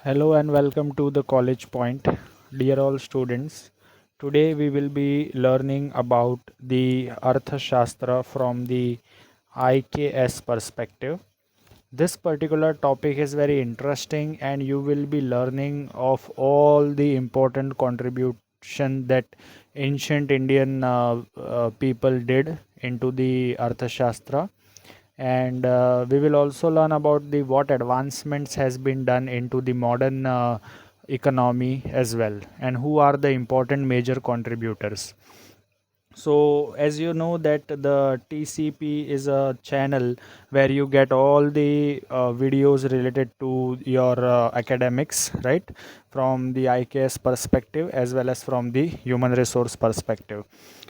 Hello and welcome to the College Point, dear all students. Today we will be learning about the Arthashastra from the IKS perspective. This particular topic is very interesting and you will be learning of all the important contribution that ancient Indian people did into the Arthashastra, and we will also learn about the what advancements has been done into the modern economy as well, and who are the important major contributors. So as you know that the TCP is a channel where you get all the videos related to your academics, right, from the IKS perspective as well as from the human resource perspective.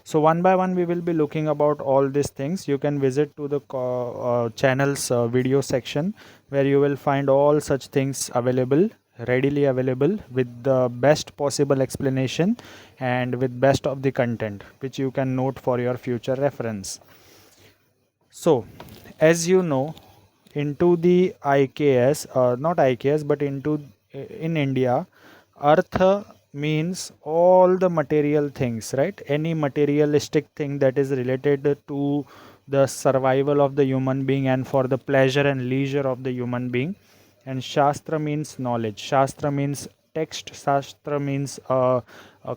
So one by one we will be looking about all these things. You can visit to the channel's video section where you will find all such things available, readily available, with the best possible explanation and with best of the content which you can note for your future reference. So as you know, into the IKS, not IKS, but into in India, Artha means all the material things, right? Any materialistic thing that is related to the survival of the human being and for the pleasure and leisure of the human being. And Shastra means knowledge. Shastra means text. Shastra means a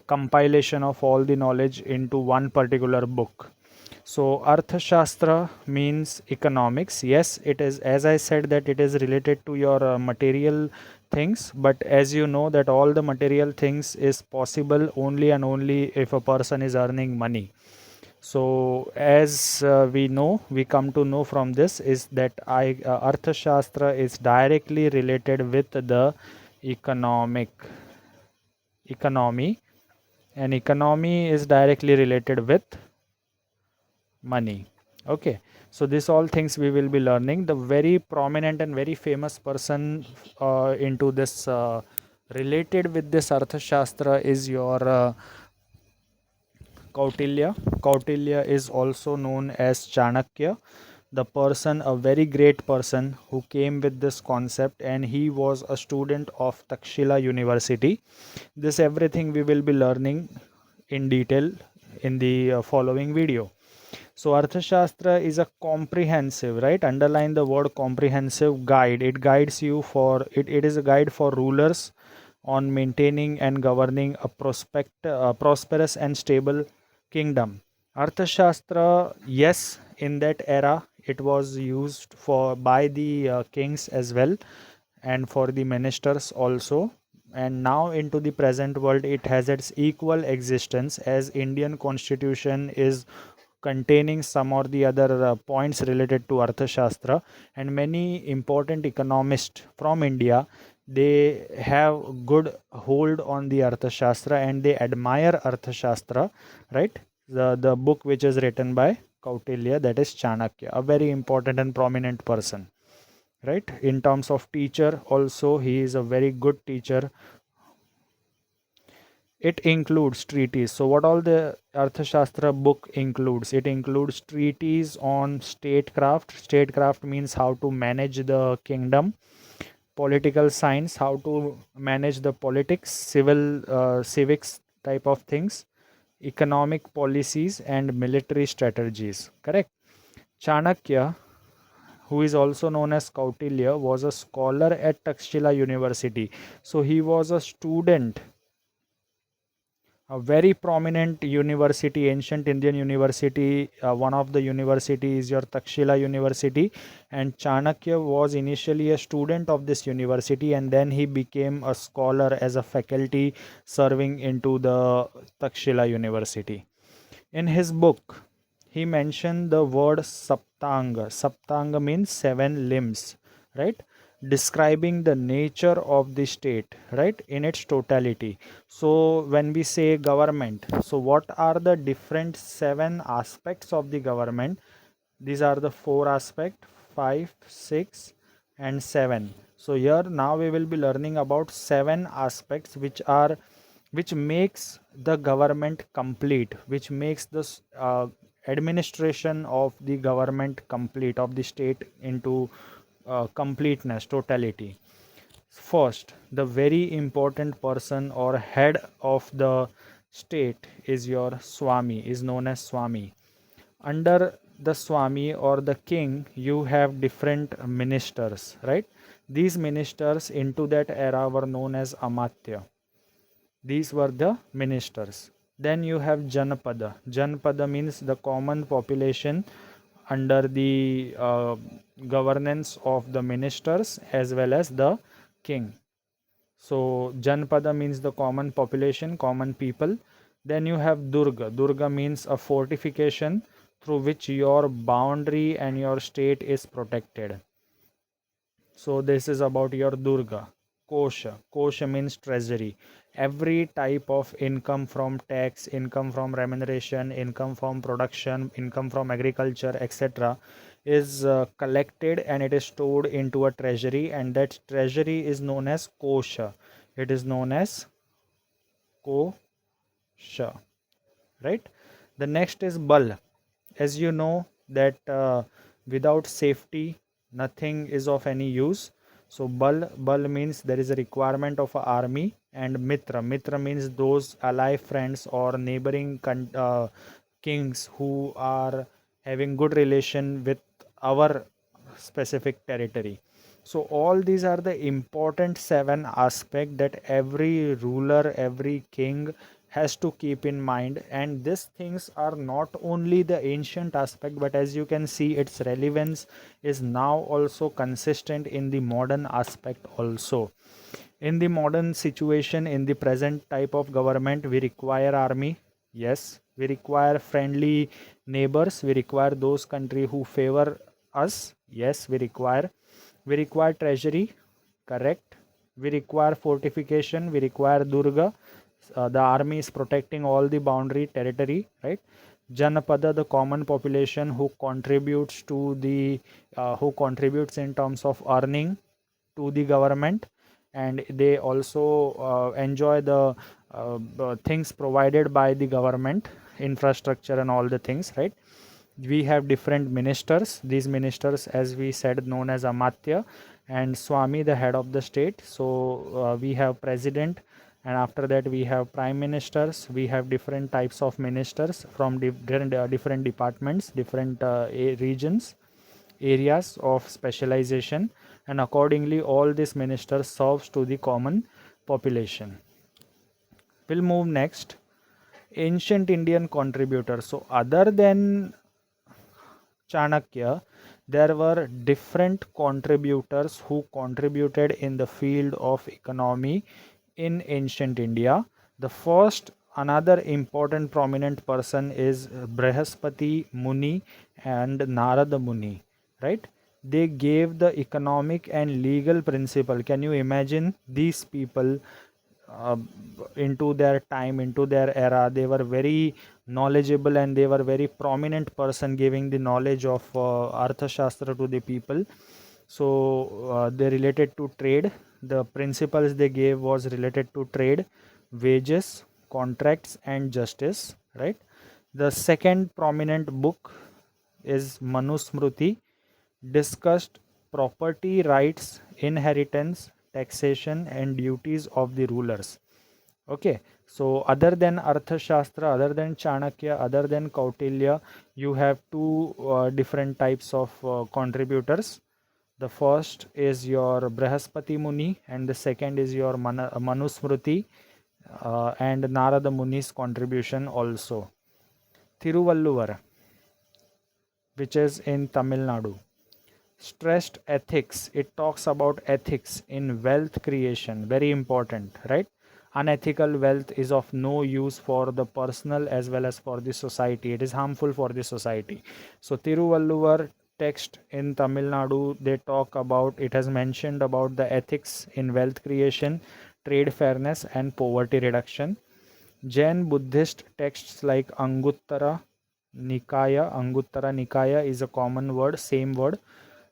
compilation of all the knowledge into one particular book. So Arthashastra means economics. Yes, it is, as I said, that it is related to your material things, but as you know that all the material things is possible only and only if a person is earning money. So as we know, we come to know from this is that Arthashastra is directly related with the economic economy, and economy is directly related with money. Okay, so this all things we will be learning. The very prominent and very famous person into this related with this Arthashastra is your Kautilya. Kautilya is also known as Chanakya, the person, a very great person who came with this concept, and he was a student of Takshila University. This everything we will be learning in detail in the following video. So Arthashastra is a comprehensive, right? Underline the word comprehensive guide. It guides you for it is a guide for rulers on maintaining and governing a prosperous and stable kingdom. Arthashastra, yes, in that era it was used for by the kings as well and for the ministers also, and now into the present world it has its equal existence as Indian constitution is containing some or the other points related to Arthashastra, and many important economists from India, they have good hold on the Arthashastra and they admire Arthashastra, right? The book which is written by Kautilya, that is Chanakya, a very important and prominent person, right? In terms of teacher also, he is a very good teacher. It includes treaties. So what all the Arthashastra book includes? It includes treaties on statecraft. Statecraft means how to manage the kingdom. Political science, how to manage the politics, civics type of things, economic policies and military strategies. Correct. Chanakya, who is also known as Kautilya, was a scholar at Takshila University. So he was a student, a very prominent university, ancient Indian university. One of the university is your Takshila University, and Chanakya was initially a student of this university, and then he became a scholar as a faculty serving into the Takshila University. In his book, he mentioned the word Saptanga. Saptanga means seven limbs, right? Describing the nature of the state, right, in its totality. So when we say government, so what are the different seven aspects of the government? These are the four aspects: five, six, and seven. So here now we will be learning about seven aspects which makes the government complete, which makes this administration of the government complete, of the state into completeness, totality. First, the very important person or head of the state is your Swami, is known as Swami. Under the Swami or the king, you have different ministers, right? These ministers into that era were known as Amatya. These were the ministers. Then you have Janapada. Janapada means the common population under the governance of the ministers as well as the king. So Janpada means the common population, common people. Then you have Durga. Durga means a fortification through which your boundary and your state is protected. So this is about your Durga. Kosha. Kosha means treasury. Every type of income from tax, income from remuneration, income from production, income from agriculture, etc. is collected and it is stored into a treasury, and that treasury is known as Kosha. It is known as Kosha, right? The next is Bal. As you know that without safety nothing is of any use. So Bal means there is a requirement of an army. And Mitra means those ally friends or neighboring kings who are having good relation with our specific territory. So all these are the important seven aspects that every ruler, every king has to keep in mind. And these things are not only the ancient aspect, but as you can see, its relevance is now also consistent in the modern aspect also. In the modern situation, in the present type of government, we require army. Yes, we require friendly neighbors. We require those country who favor us. Yes, we require. We require treasury. Correct. We require fortification. We require Durga. The army is protecting all the boundary territory, right? Janapada, the common population who contributes to the who contributes in terms of earning to the government, and they also enjoy the things provided by the government, infrastructure and all the things, right? We have different ministers. These ministers, as we said, known as Amatya, and Swami, the head of the state. So we have president, and after that we have prime ministers. We have different types of ministers from different departments, different regions, areas of specialization, and accordingly all these ministers serves to the common population. We'll move next. Ancient Indian contributors. So other than Chanakya, there were different contributors who contributed in the field of economy in ancient India. The first, another important prominent person is Brihaspati Muni and Narada Muni, right? They gave the economic and legal principle. Can you imagine these people uh, into their time, into their era? They were very knowledgeable and they were very prominent person giving the knowledge of Arthashastra to the people. So they related to trade. The principles they gave was related to trade, wages, contracts and justice, right? The second prominent book is Manusmriti, discussed property rights, inheritance, taxation and duties of the rulers. Okay, so other than Arthashastra, other than Chanakya, other than Kautilya, you have two different types of contributors. The first is your Brihaspati Muni and the second is your Manusmriti and Narada Muni's contribution also. Thiruvalluvar, which is in Tamil Nadu, stressed ethics. It talks about ethics in wealth creation. Very important, right? Unethical wealth is of no use for the personal as well as for the society. It is harmful for the society. So Tiruvalluvar text in Tamil Nadu, they talk about, it has mentioned about the ethics in wealth creation, trade fairness and poverty reduction. Jain Buddhist texts like Anguttara Nikaya is a common word, same word,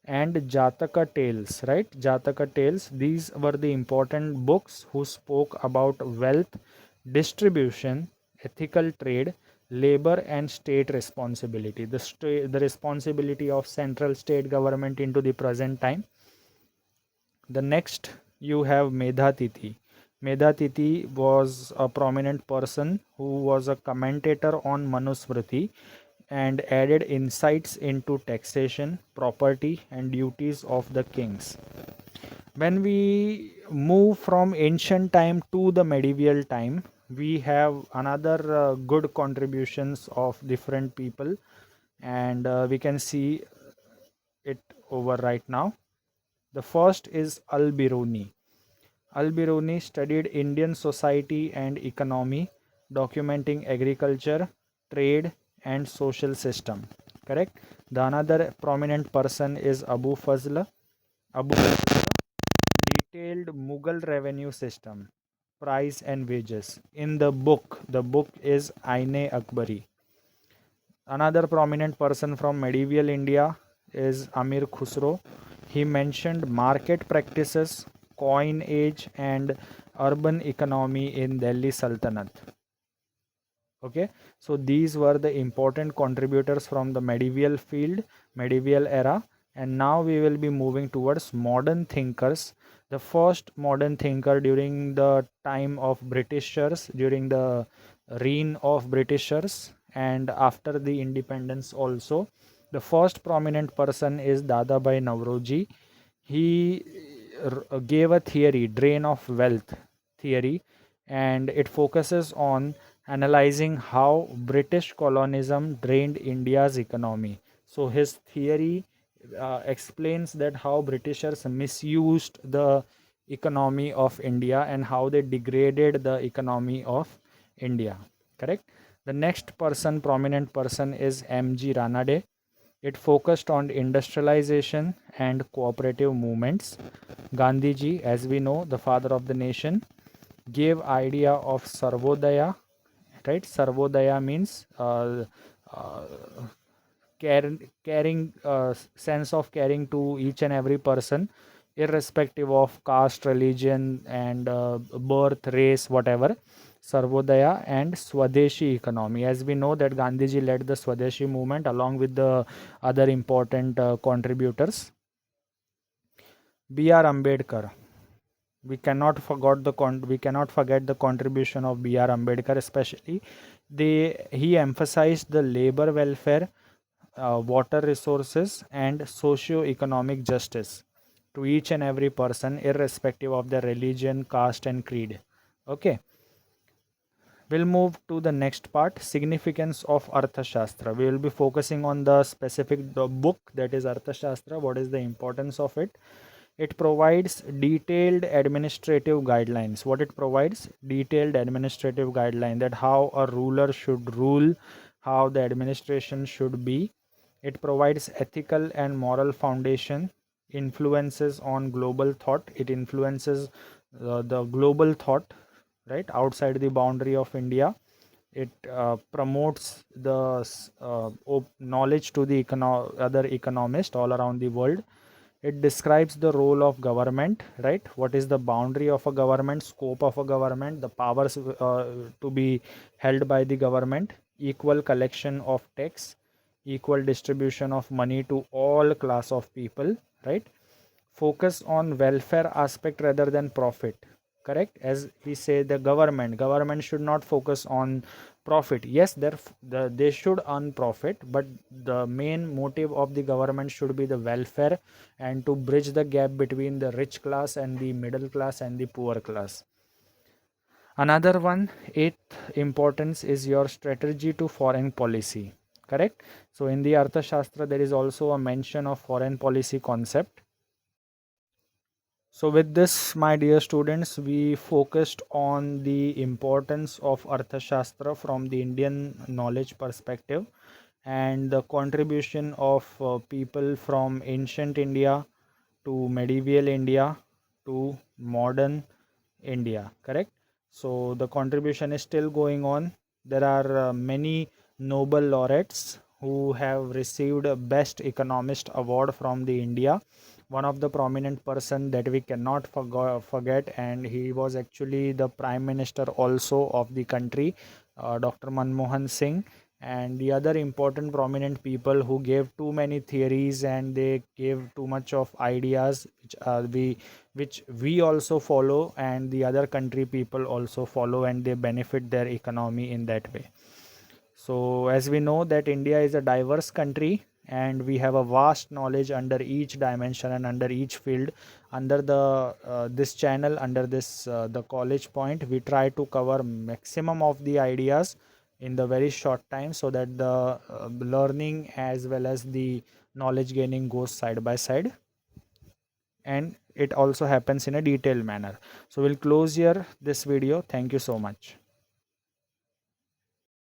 and Jataka Tales, right? Jataka Tales, these were the important books who spoke about wealth, distribution, ethical trade, labor and state responsibility. The responsibility of central state government into the present time. The next you have Medhatiti. Medhatiti was a prominent person who was a commentator on Manusmriti and added insights into taxation, property, and duties of the kings. When we move from ancient time to the medieval time, we have another good contributions of different people, and we can see it over right now. The first is Al Biruni. Al Biruni studied Indian society and economy, documenting agriculture, trade, and social system. Correct. The another prominent person is Abu Fazl. Abu Fazl detailed Mughal revenue system, price and wages in the book. The book is Aine Akbari. Another prominent person from medieval India is Amir Khusro. He mentioned market practices, coin age, and urban economy in Delhi Sultanate. Okay, so these were the important contributors from the medieval field, medieval era, and now we will be moving towards modern thinkers. The first modern thinker during the time of Britishers, during the reign of Britishers, and after the independence also. The first prominent person is Dadabhai Nauroji. He gave a theory, drain of wealth theory, and it focuses on analyzing how British colonialism drained India's economy. So his theory explains that how Britishers misused the economy of India and how they degraded the economy of India. Correct. The next person, prominent person, is M.G. Ranade. It focused on industrialization and cooperative movements. Gandhiji, as we know, the father of the nation, gave idea of Sarvodaya. Right, Sarvodaya means uh, caring, sense of caring to each and every person, irrespective of caste, religion, and birth, race, whatever. Sarvodaya and Swadeshi economy. As we know that Gandhiji led the Swadeshi movement along with the other important contributors. B.R. Ambedkar. We cannot forget the contribution of B.R. Ambedkar, especially he emphasized the labor welfare, water resources, and socio-economic justice to each and every person, irrespective of their religion, caste, and creed. Okay, we'll move to the next part, significance of Arthashastra. We will be focusing on the specific book, that is Arthashastra. What is the importance of it? It provides detailed administrative guidelines. What it provides? Detailed administrative guideline, that how a ruler should rule, how the administration should be. It provides ethical and moral foundation, influences on global thought. It influences the global thought, right, outside the boundary of India. It promotes the knowledge to the other economists all around the world. It describes the role of government, right? What is the boundary of a government, scope of a government, the powers to be held by the government, equal collection of tax, equal distribution of money to all class of people, right? Focus on welfare aspect rather than profit. Correct. As we say, the government should not focus on profit. Yes, they should earn profit, but the main motive of the government should be the welfare and to bridge the gap between the rich class and the middle class and the poor class. Another one, eighth importance, is your strategy to foreign policy. Correct. So in the Arthashastra there is also a mention of foreign policy concept. So with this, my dear students, we focused on the importance of Arthashastra from the Indian knowledge perspective and the contribution of people from ancient India to medieval India to modern India. Correct. So the contribution is still going on. There are many Nobel laureates who have received a Best Economist Award from the India. One of the prominent person that we cannot forget, and he was actually the Prime Minister also of the country, Dr. Manmohan Singh, and the other important prominent people who gave too many theories and they gave too much of ideas which we also follow, and the other country people also follow, and they benefit their economy in that way. So as we know that India is a diverse country, and we have a vast knowledge under each dimension and under each field. Under the this channel, under this the college point, we try to cover maximum of the ideas in the very short time, so that the learning as well as the knowledge gaining goes side by side, and it also happens in a detailed manner. So we'll close here this video. Thank you so much.